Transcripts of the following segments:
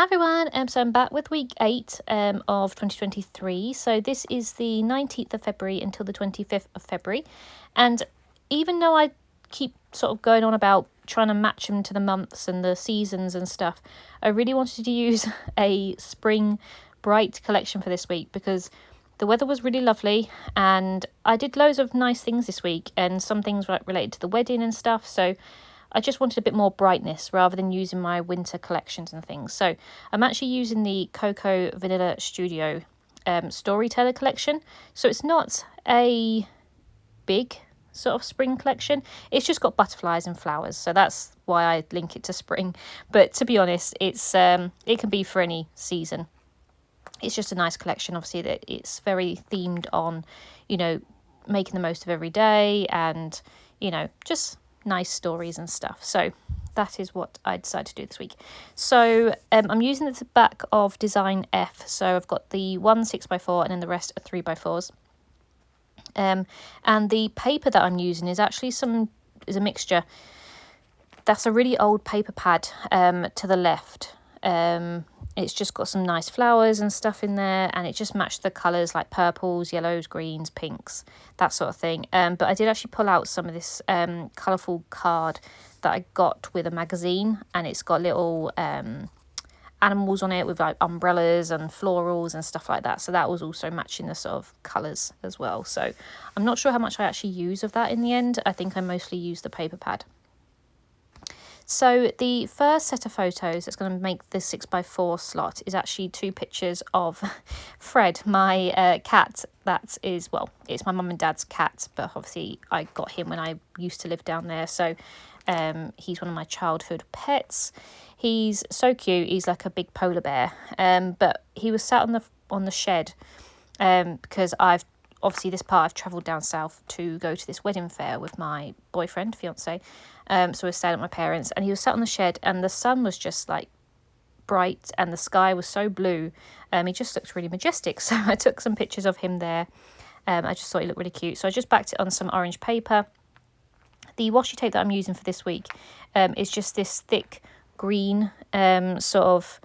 Hi everyone, so I'm back with week 8 of 2023. So this is the 19th of February until the 25th of February. And even though I keep sort of going on about trying to match them to the months and the seasons and stuff, I really wanted to use a spring bright collection for this week because the weather was really lovely and I did loads of nice things this week and some things related to the wedding and stuff. So I just wanted a bit more brightness rather than using my winter collections and things. So I'm actually using the Cocoa Vanilla Studio Storyteller collection. So it's not a big sort of spring collection. It's just got butterflies and flowers. So that's why I link it to spring. But to be honest, it can be for any season. It's just a nice collection. Obviously, that it's very themed on, making the most of every day and, just nice stories and stuff. So that is what I decided to do this week. So I'm using the back of Design F. So I've got the one 6x4 and then the rest are 3x4s. And the paper that I'm using is actually is a mixture. That's a really old paper pad to the left. It's just got some nice flowers and stuff in there, and it just matched the colours like purples, yellows, greens, pinks, that sort of thing. But I did actually pull out some of this colourful card that I got with a magazine, and it's got little animals on it with like umbrellas and florals and stuff like that. So that was also matching the sort of colours as well. So I'm not sure how much I actually use of that in the end. I think I mostly use the paper pad. So the first set of photos that's going to make the 6x4 slot is actually 2 pictures of Fred, my cat. That is, well, it's my mum and dad's cat, but obviously I got him when I used to live down there. So he's one of my childhood pets. He's so cute. He's like a big polar bear. But he was sat on the shed because obviously this part I've travelled down south to go to this wedding fair with my fiance. So we're staying at my parents, and he was sat on the shed, and the sun was just like bright, and the sky was so blue. He just looked really majestic. So I took some pictures of him there. I just thought he looked really cute. So I just backed it on some orange paper. The washi tape that I'm using for this week is just this thick green sort of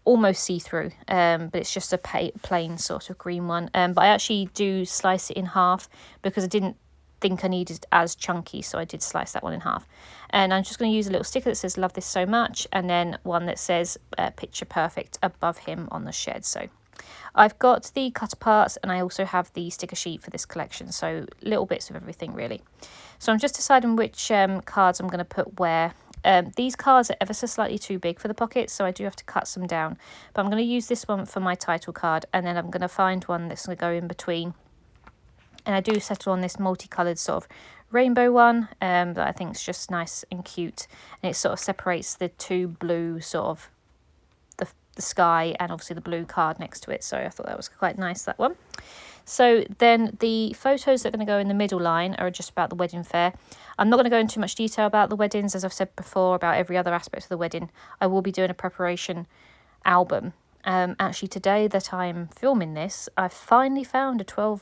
almost see-through, but it's just a plain sort of green one. But I actually do slice it in half because I didn't think I needed as chunky, so I did slice that one in half. And I'm just going to use a little sticker that says love this so much, and then one that says picture perfect above him on the shed. So I've got the cutter parts, and I also have the sticker sheet for this collection, so little bits of everything really. So I'm just deciding which cards I'm going to put where. These cards are ever so slightly too big for the pockets, so I do have to cut some down, but I'm going to use this one for my title card, and then I'm going to find one that's going to go in between. And I do settle on this multicoloured sort of rainbow one that I think is just nice and cute. And it sort of separates the two blue sort of the sky and obviously the blue card next to it. So I thought that was quite nice, that one. So then the photos that are going to go in the middle line are just about the wedding fair. I'm not going to go into too much detail about the weddings, as I've said before, about every other aspect of the wedding. I will be doing a preparation album. Actually, today that I'm filming this, I finally found a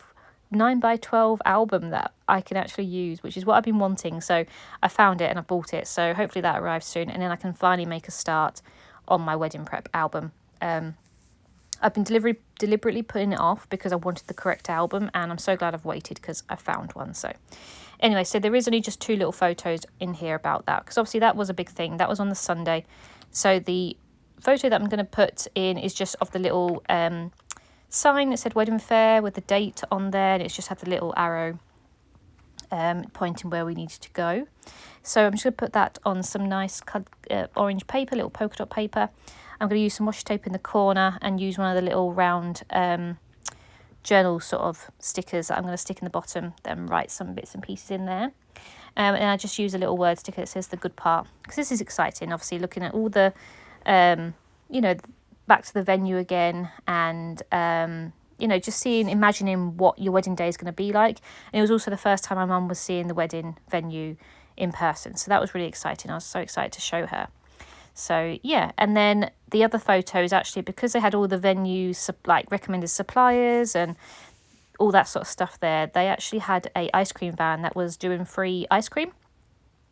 9x12 album that I can actually use, which is what I've been wanting. So I found it and I bought it, so hopefully that arrives soon, and then I can finally make a start on my wedding prep album. I've been deliberately putting it off because I wanted the correct album, and I'm so glad I've waited because I found one. So anyway, so there is only just 2 little photos in here about that, because obviously that was a big thing. That was on the Sunday. So the photo that I'm going to put in is just of the little sign that said wedding fair with the date on there, and it's just had the little arrow pointing where we needed to go. So I'm just going to put that on some nice orange paper, little polka dot paper. I'm going to use some washi tape in the corner and use one of the little round journal sort of stickers that I'm going to stick in the bottom, then write some bits and pieces in there. And I just use a little word sticker that says the good part, because this is exciting, obviously, looking at all the back to the venue again, and just imagining what your wedding day is going to be like. And it was also the first time my mum was seeing the wedding venue in person, so that was really exciting. I was so excited to show her. So yeah, and then the other photos, actually, because they had all the venues like recommended suppliers and all that sort of stuff there, they actually had a ice cream van that was doing free ice cream.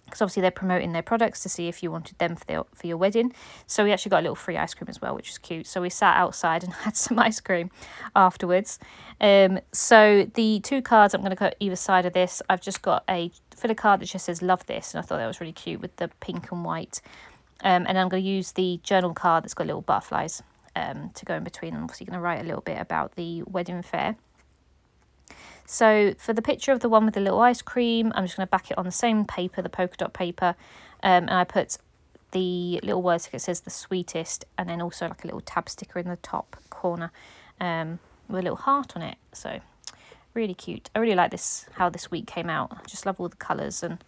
because obviously they're promoting their products to see if you wanted them for your wedding. So we actually got a little free ice cream as well, which is cute. So we sat outside and had some ice cream afterwards. So the 2 cards I'm going to cut either side of this, I've just got a filler card that just says love this, and I thought that was really cute with the pink and white. And I'm going to use the journal card that's got little butterflies to go in between. I'm obviously going to write a little bit about the wedding fair. So for the picture of the one with the little ice cream, I'm just going to back it on the same paper, the polka dot paper, and I put the little word sticker that says the sweetest, and then also like a little tab sticker in the top corner with a little heart on it. So really cute. I really like this, how this week came out. I just love all the colours and,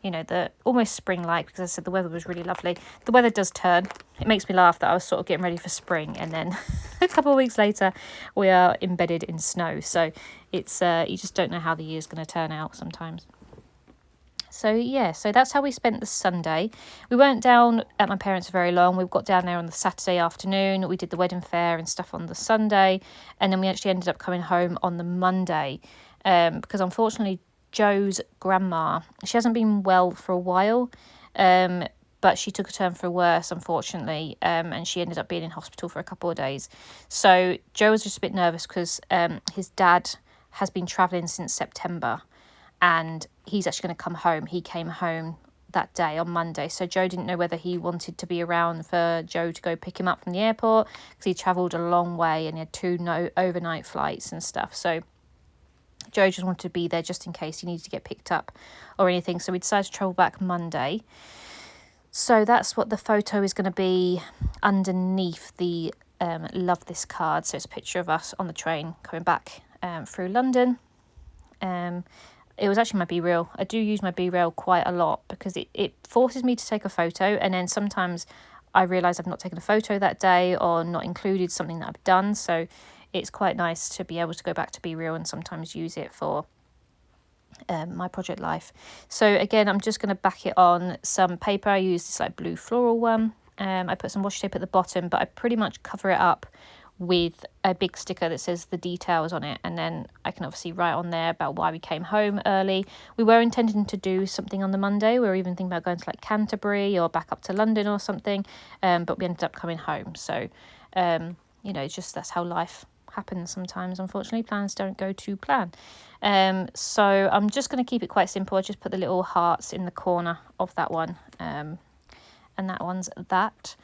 you know, the almost spring-like, because as I said, the weather was really lovely. The weather does turn. It makes me laugh that I was sort of getting ready for spring, and then a couple of weeks later we are embedded in snow. So it's you just don't know how the year's going to turn out sometimes. So yeah, so that's how we spent the Sunday. We weren't down at my parents' for very long. We got down there on the Saturday afternoon. We did the wedding fair and stuff on the Sunday, and then we actually ended up coming home on the Monday, because unfortunately Joe's grandma, she hasn't been well for a while, but she took a turn for worse, unfortunately, and she ended up being in hospital for a couple of days. So Joe was just a bit nervous because his dad has been travelling since September, and he's actually going to come home. He came home that day on Monday, so Joe didn't know whether he wanted to be around for Joe to go pick him up from the airport, because he travelled a long way and he had 2 overnight flights and stuff. So Joe just wanted to be there just in case he needed to get picked up or anything. So we decided to travel back Monday. So that's what the photo is going to be underneath the love this card. So it's a picture of us on the train coming back through London. It was actually my B-reel. I do use my B-reel quite a lot because it forces me to take a photo, and then sometimes I realise I've not taken a photo that day or not included something that I've done. So it's quite nice to be able to go back to B-reel and sometimes use it for my project life. So again, I'm just going to back it on some paper. I use this like blue floral one. I put some washi tape at the bottom, but I pretty much cover it up with a big sticker that says the details on it, and then I can obviously write on there about why we came home early. We were intending to do something on the Monday. We were even thinking about going to like Canterbury or back up to London or something, but we ended up coming home. So you know, just that's how life happens sometimes. Unfortunately, plans don't go to plan. So I'm just going to keep it quite simple. I just put the little hearts in the corner of that one, and that one's that.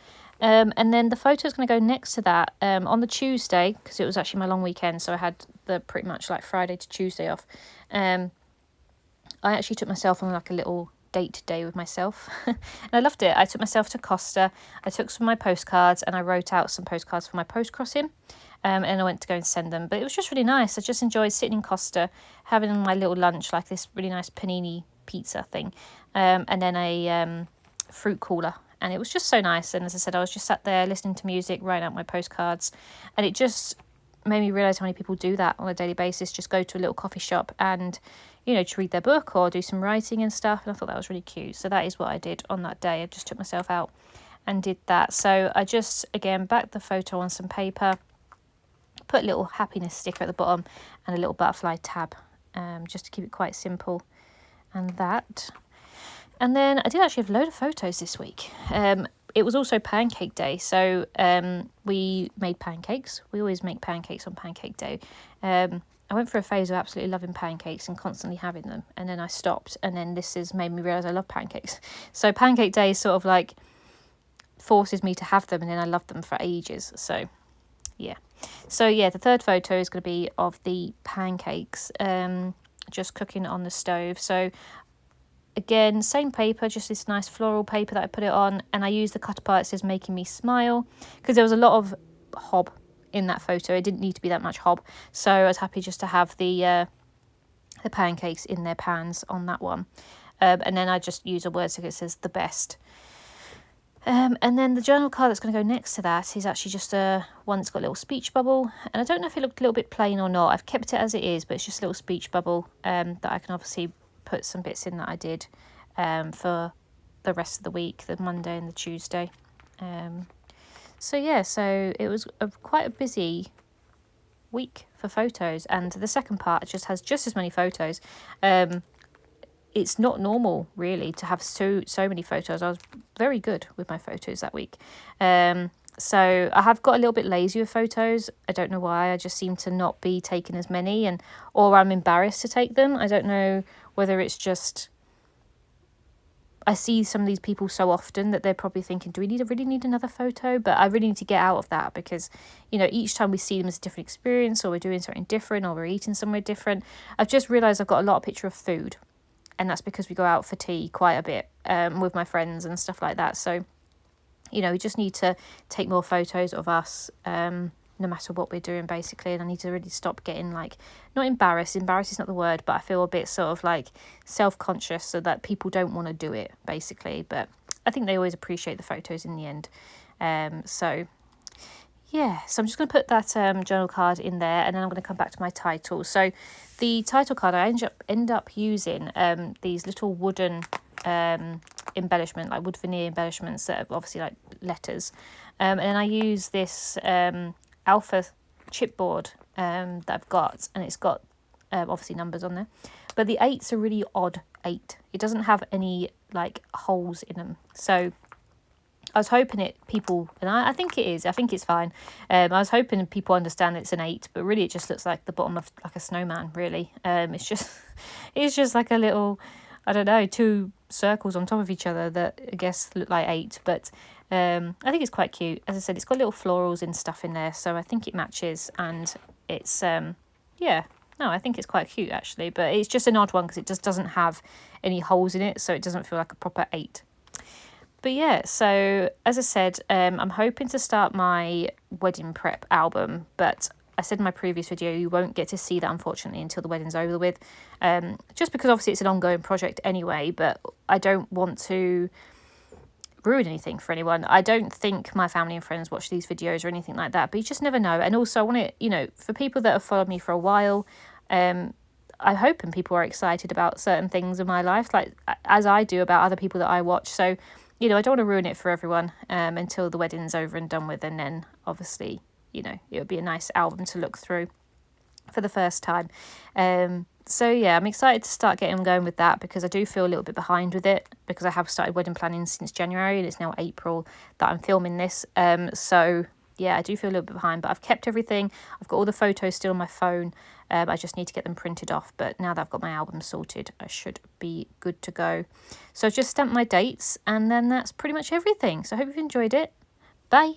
And then the photo is going to go next to that on the Tuesday, because it was actually my long weekend, so I had the pretty much like Friday to Tuesday off. I actually took myself on like a little date day with myself and I loved it. I took myself to Costa. I took some of my postcards and I wrote out some postcards for my post crossing, and I went to go and send them. But it was just really nice. I just enjoyed sitting in Costa, having my little lunch, like this really nice panini pizza thing, and then a fruit cooler. And it was just so nice. And as I said, I was just sat there listening to music, writing out my postcards. And it just made me realise how many people do that on a daily basis. Just go to a little coffee shop and, you know, to read their book or do some writing and stuff. And I thought that was really cute. So that is what I did on that day. I just took myself out and did that. So I just, again, backed the photo on some paper, put a little happiness sticker at the bottom and a little butterfly tab, just to keep it quite simple. And that... And then I did actually have a load of photos this week. It was also pancake day, so we made pancakes. We always make pancakes on pancake day. I went through a phase of absolutely loving pancakes and constantly having them, and then I stopped, and then this has made me realise I love pancakes. So pancake day sort of like forces me to have them, and then I love them for ages. So yeah. So yeah, the third photo is going to be of the pancakes, just cooking on the stove. So again, same paper, just this nice floral paper that I put it on, and I used the cutter part that says making me smile, because there was a lot of hob in that photo. It didn't need to be that much hob, so I was happy just to have the pancakes in their pans on that one. And then I just use a word sticker that says the best. And then the journal card that's going to go next to that is actually just one that's got a little speech bubble, and I don't know if it looked a little bit plain or not. I've kept it as it is, but it's just a little speech bubble that I can obviously put some bits in that I did for the rest of the week, the Monday and the Tuesday. So yeah, so it was quite a busy week for photos, and the second part just has just as many photos. It it's not normal really to have so many photos. I was very good with my photos that week. So I have got a little bit lazy with photos. I don't know why. I just seem to not be taking as many, or I'm embarrassed to take them. I don't know whether it's just I see some of these people so often that they're probably thinking, do we really need another photo? But I really need to get out of that because, each time we see them as a different experience, or we're doing something different, or we're eating somewhere different. I've just realised I've got a lot of picture of food, and that's because we go out for tea quite a bit with my friends and stuff like that. So we just need to take more photos of us, no matter what we're doing, basically. And I need to really stop getting not embarrassed is not the word, but I feel a bit sort of self-conscious, so that people don't want to do it, basically. But I think they always appreciate the photos in the end. So I'm just going to put that journal card in there, and then I'm going to come back to my title. So the title card, I end up using these little wooden embellishment, wood veneer embellishments that are obviously letters, and then I use this alpha chipboard that I've got, and it's got obviously numbers on there, but the 8's a really odd 8. It doesn't have any holes in them, so I was hoping people, and I think it is, I think it's fine. I was hoping people understand it's an 8, but really it just looks like the bottom of a snowman, really. It's just like a little, I don't know, 2 circles on top of each other that I guess look like 8, but I think it's quite cute. As I said, it's got little florals and stuff in there, so I think it matches, and it's I think it's quite cute actually, but it's just an odd one because it just doesn't have any holes in it, so it doesn't feel like a proper 8. But yeah, so as I said, I'm hoping to start my wedding prep album, but I said in my previous video, you won't get to see that, unfortunately, until the wedding's over with. Just because obviously it's an ongoing project anyway, but I don't want to ruin anything for anyone. I don't think my family and friends watch these videos or anything like that, but you just never know. And also I want to, for people that have followed me for a while, I'm hoping people are excited about certain things in my life, as I do about other people that I watch. So, I don't want to ruin it for everyone until the wedding's over and done with, and then obviously, it would be a nice album to look through for the first time. So yeah, I'm excited to start getting going with that, because I do feel a little bit behind with it, because I have started wedding planning since January, and it's now April that I'm filming this. So yeah, I do feel a little bit behind, but I've kept everything. I've got all the photos still on my phone. I just need to get them printed off, but now that I've got my album sorted, I should be good to go. So I've just stamped my dates, and then that's pretty much everything. So I hope you've enjoyed it. Bye.